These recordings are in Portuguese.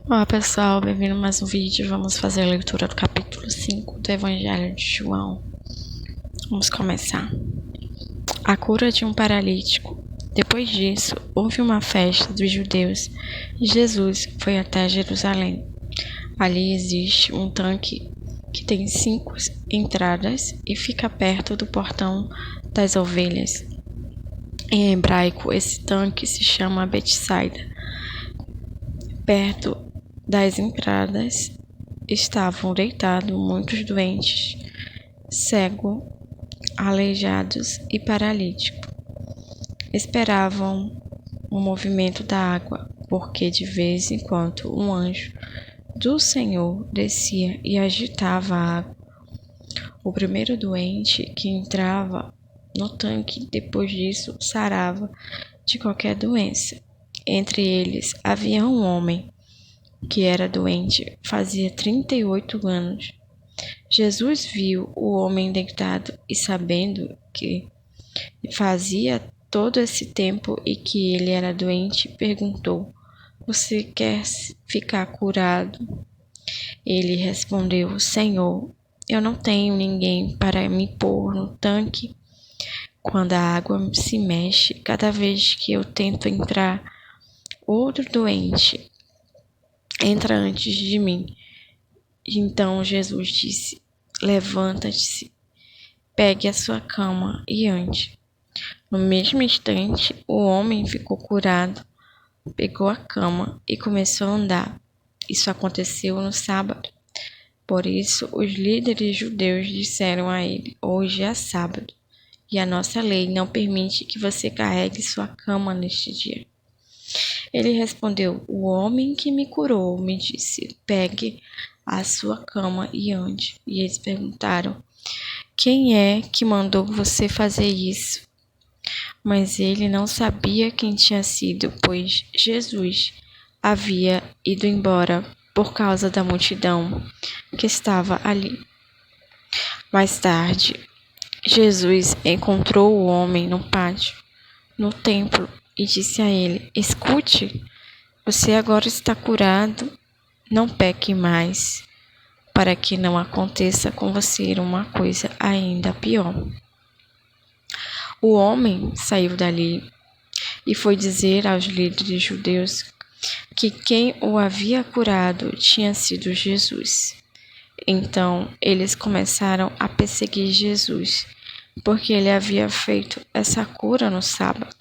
Olá pessoal, bem-vindo a mais um vídeo. Vamos fazer a leitura do capítulo 5 do Evangelho de João. Vamos começar. A cura de um paralítico. Depois disso, houve uma festa dos judeus e Jesus foi até Jerusalém. Ali existe um tanque que tem 5 entradas e fica perto do portão das ovelhas. Em hebraico, esse tanque se chama Betsaida. Perto das entradas estavam deitados muitos doentes, cegos, aleijados e paralíticos. Esperavam o movimento da água, porque de vez em quando um anjo do Senhor descia e agitava a água. O primeiro doente que entrava no tanque depois disso sarava de qualquer doença. Entre eles havia um homem que era doente fazia 38 anos. Jesus viu o homem deitado e, sabendo que fazia todo esse tempo e que ele era doente, perguntou: Você quer ficar curado? Ele respondeu: Senhor, eu não tenho ninguém para me pôr no tanque quando a água se mexe. Cada vez que eu tento entrar, outro doente entra antes de mim. Então Jesus disse: Levanta-se, pegue a sua cama e ande. No mesmo instante, o homem ficou curado, pegou a cama e começou a andar. Isso aconteceu no sábado. Por isso, os líderes judeus disseram a ele: Hoje é sábado, e a nossa lei não permite que você carregue sua cama neste dia. Ele respondeu: O homem que me curou me disse: Pegue a sua cama e ande. E eles perguntaram: Quem é que mandou você fazer isso? Mas ele não sabia quem tinha sido, pois Jesus havia ido embora por causa da multidão que estava ali. Mais tarde, Jesus encontrou o homem no pátio, no templo, e disse a ele: Escute, você agora está curado, não peque mais, para que não aconteça com você uma coisa ainda pior. O homem saiu dali e foi dizer aos líderes judeus que quem o havia curado tinha sido Jesus. Então eles começaram a perseguir Jesus, porque ele havia feito essa cura no sábado.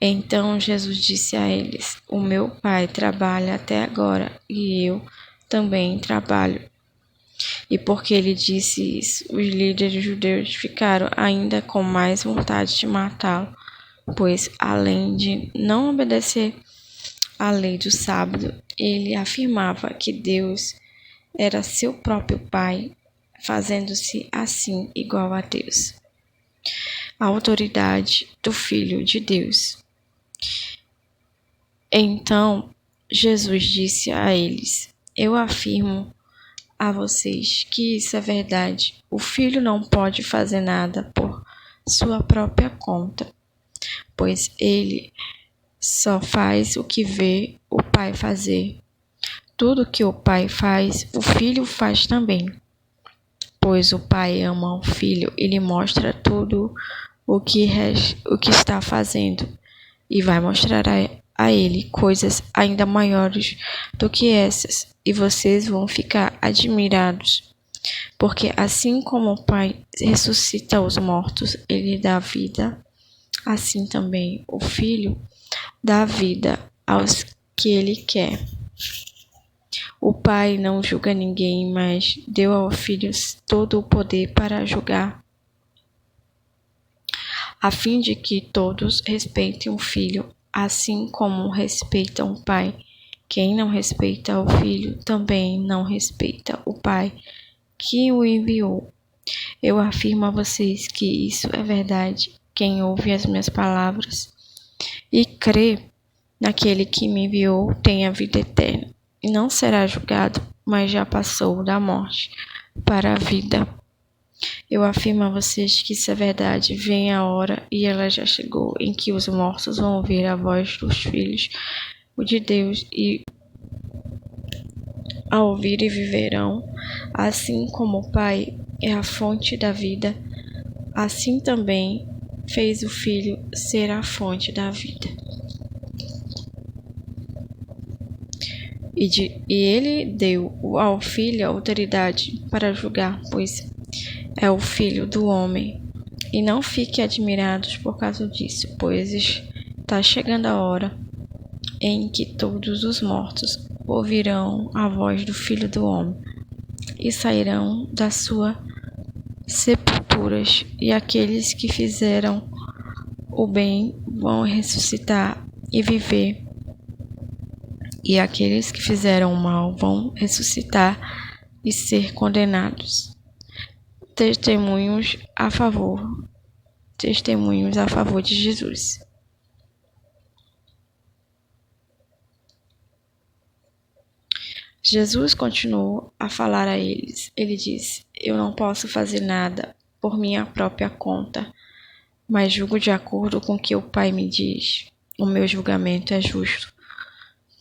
Então Jesus disse a eles: O meu Pai trabalha até agora e eu também trabalho. E porque ele disse isso, os líderes judeus ficaram ainda com mais vontade de matá-lo, pois, além de não obedecer à lei do sábado, ele afirmava que Deus era seu próprio Pai, fazendo-se assim igual a Deus. A autoridade do Filho de Deus. Então Jesus disse a eles: Eu afirmo a vocês que isso é verdade. O Filho não pode fazer nada por sua própria conta, pois ele só faz o que vê o Pai fazer. Tudo que o Pai faz, o Filho faz também. Pois o Pai ama o Filho e lhe mostra tudo o que está fazendo, e vai mostrar a ele coisas ainda maiores do que essas, e vocês vão ficar admirados. Porque assim como o Pai ressuscita os mortos, ele dá vida, assim também o Filho dá vida aos que ele quer. O Pai não julga ninguém, mas deu ao Filho todo o poder para julgar, a fim de que todos respeitem o Filho, assim como respeitam o Pai. Quem não respeita o Filho também não respeita o Pai que o enviou. Eu afirmo a vocês que isso é verdade. Quem ouve as minhas palavras e crê naquele que me enviou tem a vida eterna, e não será julgado, mas já passou da morte para a vida. Eu afirmo a vocês que isso é verdade. Vem a hora, e ela já chegou, em que os mortos vão ouvir a voz dos filhos de Deus, e a ouvir e viverão. Assim como o Pai é a fonte da vida, assim também fez o Filho ser a fonte da vida. E ele deu ao Filho a autoridade para julgar, pois é o Filho do homem. E não fiquem admirados por causa disso, pois está chegando a hora em que todos os mortos ouvirão a voz do Filho do homem e sairão das suas sepulturas, e aqueles que fizeram o bem vão ressuscitar e viver, e aqueles que fizeram o mal vão ressuscitar e ser condenados. Testemunhos a favor de Jesus. Jesus continuou a falar a eles. Ele disse: Eu não posso fazer nada por minha própria conta, mas julgo de acordo com o que o Pai me diz. O meu julgamento é justo,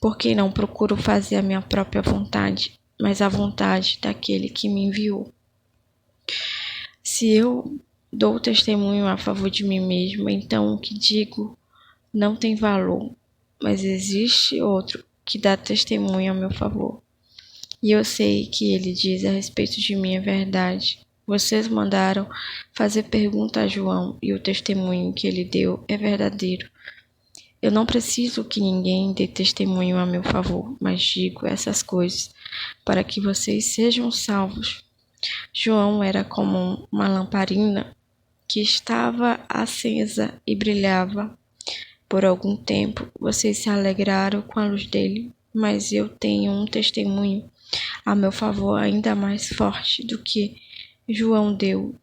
porque não procuro fazer a minha própria vontade, mas a vontade daquele que me enviou. Se eu dou testemunho a favor de mim mesmo, então o que digo não tem valor, mas existe outro que dá testemunho a meu favor. E eu sei que ele diz a respeito de mim é verdade. Vocês mandaram fazer pergunta a João, e o testemunho que ele deu é verdadeiro. Eu não preciso que ninguém dê testemunho a meu favor, mas digo essas coisas para que vocês sejam salvos. João era como uma lamparina que estava acesa e brilhava. Por algum tempo, vocês se alegraram com a luz dele, mas eu tenho um testemunho a meu favor ainda mais forte do que João deu.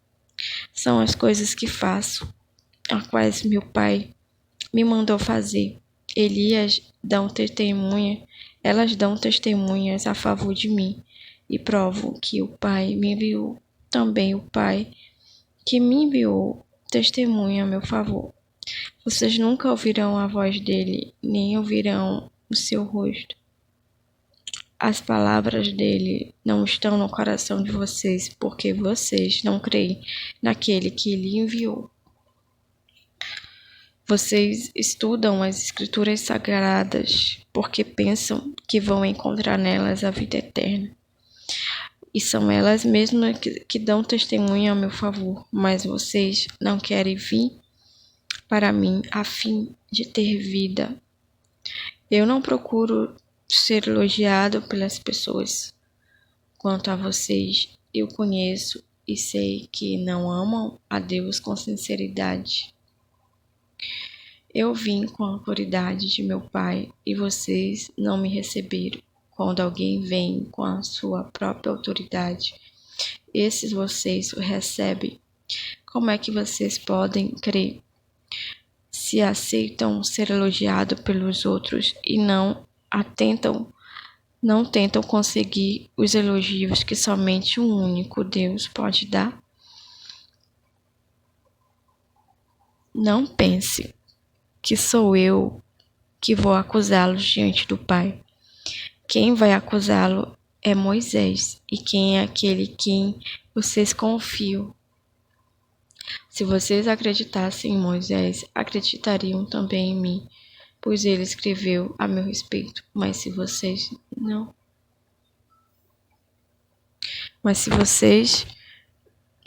São as coisas que faço, as quais meu Pai me mandou fazer. Elas dão testemunhas a favor de mim e provam que o Pai me enviou. Também o Pai que me enviou testemunha a meu favor. Vocês nunca ouvirão a voz dele, nem ouvirão o seu rosto. As palavras dele não estão no coração de vocês, porque vocês não creem naquele que ele enviou. Vocês estudam as Escrituras Sagradas porque pensam que vão encontrar nelas a vida eterna. E são elas mesmas que dão testemunho a meu favor, mas vocês não querem vir para mim a fim de ter vida. Eu não procuro ser elogiado pelas pessoas. Quanto a vocês, eu conheço e sei que não amam a Deus com sinceridade. Eu vim com a autoridade de meu Pai e vocês não me receberam. Quando alguém vem com a sua própria autoridade, esses vocês o recebem. Como é que vocês podem crer se aceitam ser elogiados pelos outros e não tentam conseguir os elogios que somente um único Deus pode dar? Não pense que sou eu que vou acusá-los diante do Pai. Quem vai acusá-lo é Moisés, e quem é aquele em quem vocês confiam. Se vocês acreditassem em Moisés, acreditariam também em mim, pois ele escreveu a meu respeito. Mas se vocês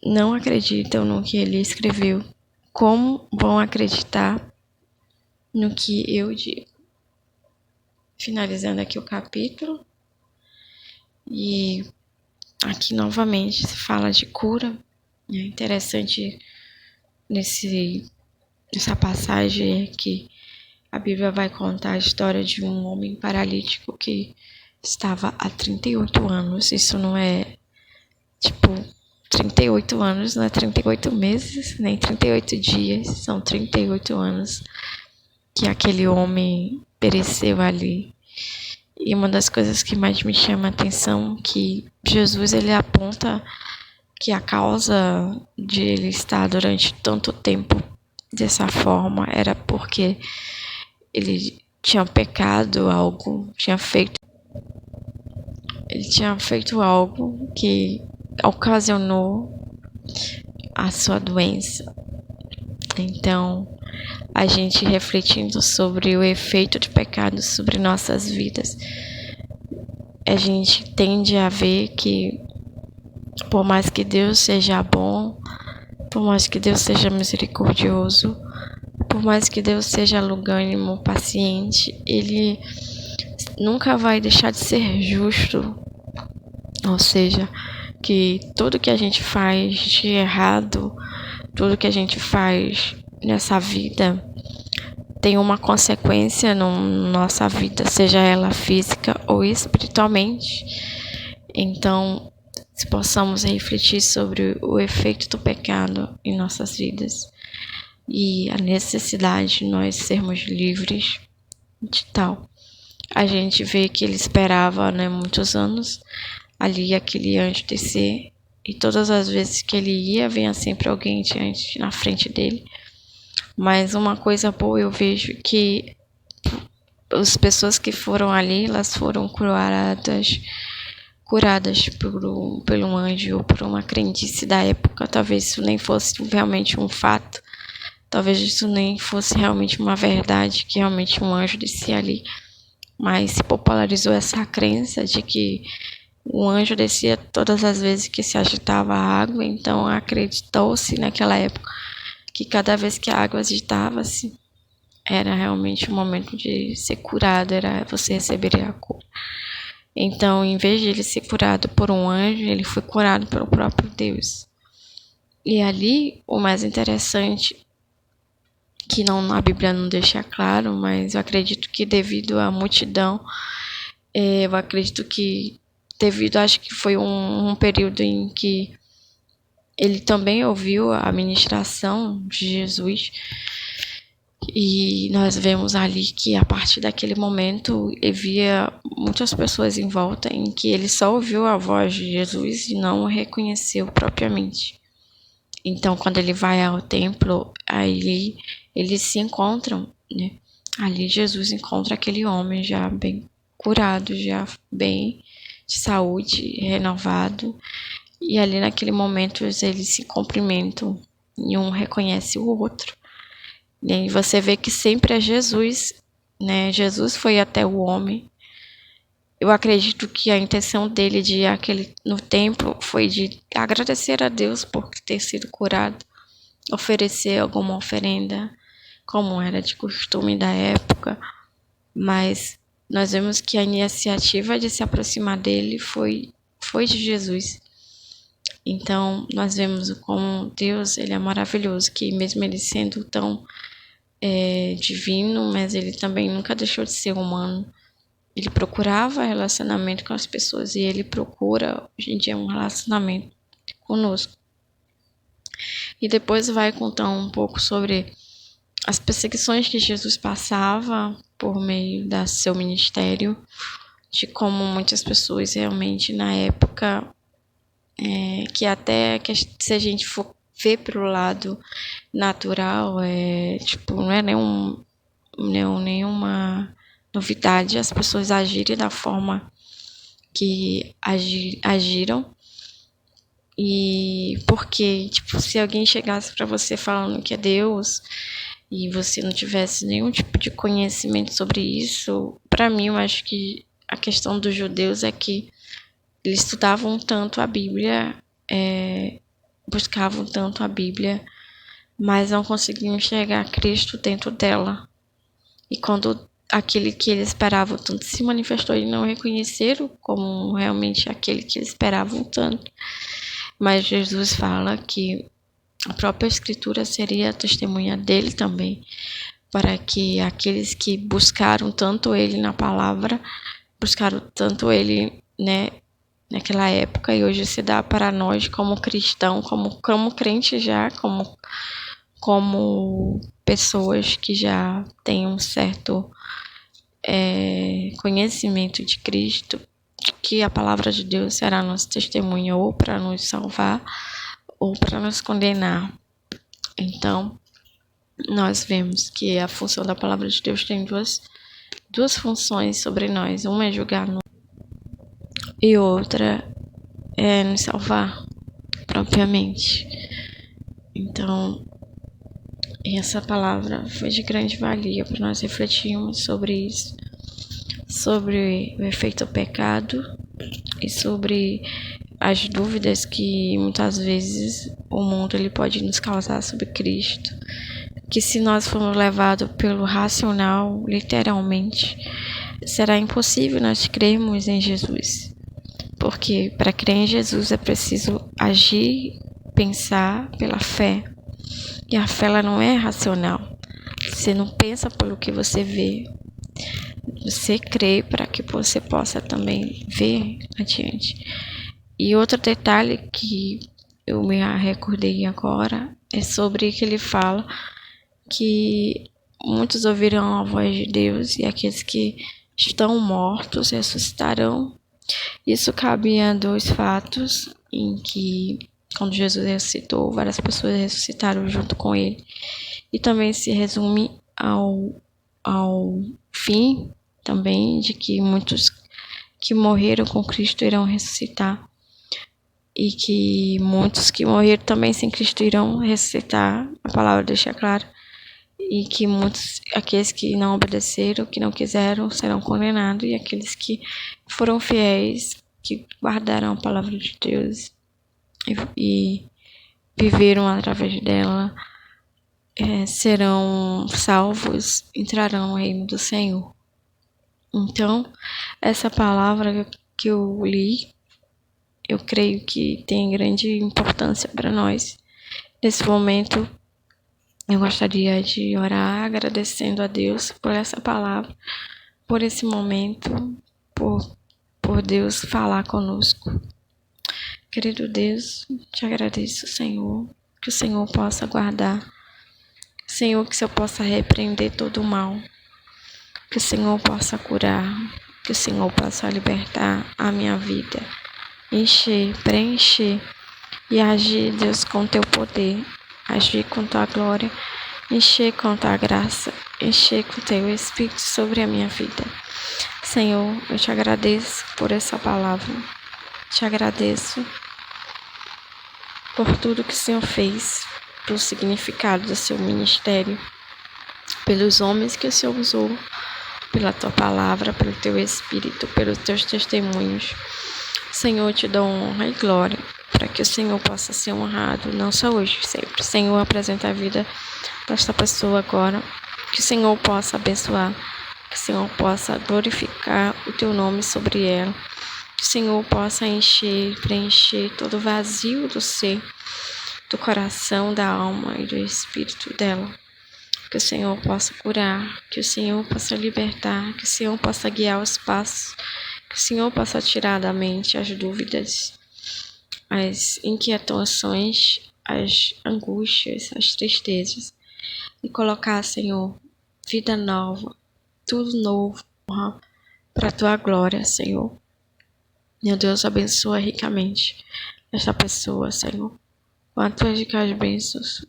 não acreditam no que ele escreveu, como vão acreditar no que eu digo? Finalizando aqui o capítulo, e aqui novamente se fala de cura. É interessante nessa passagem que a Bíblia vai contar a história de um homem paralítico que estava há 38 anos. Isso não é 38 anos, não é 38 meses, nem 38 dias, são 38 anos que aquele homem pereceu ali. E uma das coisas que mais me chama a atenção é que Jesus ele aponta que a causa de ele estar durante tanto tempo dessa forma era porque ele tinha pecado, tinha feito ele tinha feito algo que ocasionou a sua doença. Então, a gente refletindo sobre o efeito do pecado sobre nossas vidas, a gente tende a ver que, por mais que Deus seja bom, por mais que Deus seja misericordioso, por mais que Deus seja longânimo, paciente, Ele nunca vai deixar de ser justo. Ou seja, que tudo que a gente faz de errado, tudo que a gente faz nessa vida tem uma consequência na nossa vida, seja ela física ou espiritualmente. Então, se possamos refletir sobre o efeito do pecado em nossas vidas e a necessidade de nós sermos livres de tal. A gente vê que ele esperava, né, muitos anos ali aquele anjo descer, e todas as vezes que ele ia, vinha sempre alguém diante, na frente dele. Mas uma coisa boa eu vejo que as pessoas que foram ali, elas foram curadas pelo anjo ou por uma crendice da época. Talvez isso nem fosse realmente um fato, talvez isso nem fosse realmente uma verdade, que realmente um anjo descia ali, mas se popularizou essa crença de que o anjo descia todas as vezes que se agitava a água. Então acreditou-se naquela época que cada vez que a água agitava-se, era realmente um momento de ser curado, era você receberia a cura. Então, em vez de ele ser curado por um anjo, ele foi curado pelo próprio Deus. E ali, o mais interessante, que a Bíblia não deixa claro, mas eu acredito que devido à multidão, eu acredito que acho que foi um período em que ele também ouviu a ministração de Jesus, e nós vemos ali que a partir daquele momento havia muitas pessoas em volta em que ele só ouviu a voz de Jesus e não o reconheceu propriamente. Então, quando ele vai ao templo, aí eles se encontram, né? Ali Jesus encontra aquele homem já bem curado, já bem de saúde, renovado. E ali naquele momento eles se cumprimentam e um reconhece o outro. E aí você vê que sempre é Jesus, né? Jesus foi até o homem. Eu acredito que a intenção dele de ir no templo foi de agradecer a Deus por ter sido curado, oferecer alguma oferenda, como era de costume da época. Mas nós vemos que a iniciativa de se aproximar dele foi de Jesus. Então, nós vemos como Deus, ele é maravilhoso, que mesmo ele sendo tão divino, mas ele também nunca deixou de ser humano. Ele procurava relacionamento com as pessoas e ele procura, hoje em dia, um relacionamento conosco. E depois vai contar um pouco sobre as perseguições que Jesus passava por meio do seu ministério, de como muitas pessoas realmente na época, que até que se a gente for ver pelo lado natural, não é nenhuma novidade as pessoas agirem da forma que agiram. E porque, se alguém chegasse para você falando que é Deus e você não tivesse nenhum tipo de conhecimento sobre isso, para mim eu acho que a questão dos judeus é que eles estudavam tanto a Bíblia, buscavam tanto a Bíblia, mas não conseguiam enxergar Cristo dentro dela. E quando aquele que eles esperavam tanto se manifestou, eles não reconheceram como realmente aquele que eles esperavam tanto. Mas Jesus fala que a própria Escritura seria a testemunha dele também, para que aqueles que buscaram tanto ele na palavra, buscaram tanto ele, né, naquela época, e hoje se dá para nós como cristão, como crente já, como pessoas que já têm um certo conhecimento de Cristo, que a palavra de Deus será nossa testemunha ou para nos salvar ou para nos condenar. Então, nós vemos que a função da palavra de Deus tem duas funções sobre nós. Uma é julgar e outra é nos salvar propriamente. Então, essa palavra foi de grande valia para nós refletirmos sobre isso, sobre o efeito do pecado e sobre as dúvidas que muitas vezes o mundo ele pode nos causar sobre Cristo, que se nós formos levados pelo racional, literalmente, será impossível nós crermos em Jesus, porque para crer em Jesus é preciso agir, pensar pela fé, e a fé ela não é racional. Você não pensa pelo que você vê, você crê para que você possa também ver adiante. E outro detalhe que eu me recordei agora é sobre que ele fala que muitos ouvirão a voz de Deus e aqueles que estão mortos ressuscitarão. Isso cabia a dois fatos em que, quando Jesus ressuscitou, várias pessoas ressuscitaram junto com ele. E também se resume ao fim também de que muitos que morreram com Cristo irão ressuscitar. E que muitos que morreram também sem Cristo irão ressuscitar, a palavra deixa claro, e que muitos, aqueles que não obedeceram, que não quiseram, serão condenados, e aqueles que foram fiéis, que guardaram a palavra de Deus e viveram através dela, serão salvos, entrarão no reino do Senhor. Então, essa palavra que eu li, eu creio que tem grande importância para nós. Nesse momento, eu gostaria de orar agradecendo a Deus por essa palavra, por esse momento, por Deus falar conosco. Querido Deus, te agradeço, Senhor, que o Senhor possa guardar, Senhor, que o Senhor possa repreender todo o mal, que o Senhor possa curar, que o Senhor possa libertar a minha vida, encher, preencher e agir, Deus, com teu poder, agir com tua glória, encher com tua graça, encher com teu Espírito sobre a minha vida. Senhor, eu te agradeço por essa palavra, te agradeço por tudo que o Senhor fez, pelo significado do seu ministério, pelos homens que o Senhor usou, pela tua palavra, pelo teu Espírito, pelos teus testemunhos. Senhor, te dou honra e glória, para que o Senhor possa ser honrado, não só hoje, sempre. Senhor, apresenta a vida desta pessoa agora, que o Senhor possa abençoar, que o Senhor possa glorificar o teu nome sobre ela, que o Senhor possa encher, preencher todo o vazio do ser, do coração, da alma e do espírito dela. Que o Senhor possa curar, que o Senhor possa libertar, que o Senhor possa guiar os passos, que o Senhor possa tirar da mente as dúvidas, as inquietações, as angústias, as tristezas, e colocar, Senhor, vida nova, tudo novo, para a tua glória, Senhor. Meu Deus, abençoa ricamente esta pessoa, Senhor. Com as tuas ricas bênçãos,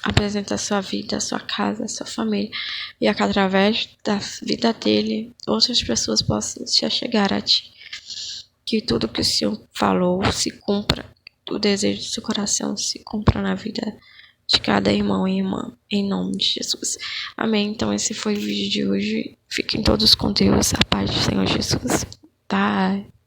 apresenta a sua vida, a sua casa, a sua família, e que através da vida dele, outras pessoas possam se achegar a ti. Que tudo que o Senhor falou se cumpra, o desejo do seu coração se cumpra na vida de cada irmão e irmã, em nome de Jesus. Amém. Então esse foi o vídeo de hoje. Fiquem todos com Deus, a paz do Senhor Jesus. Bye.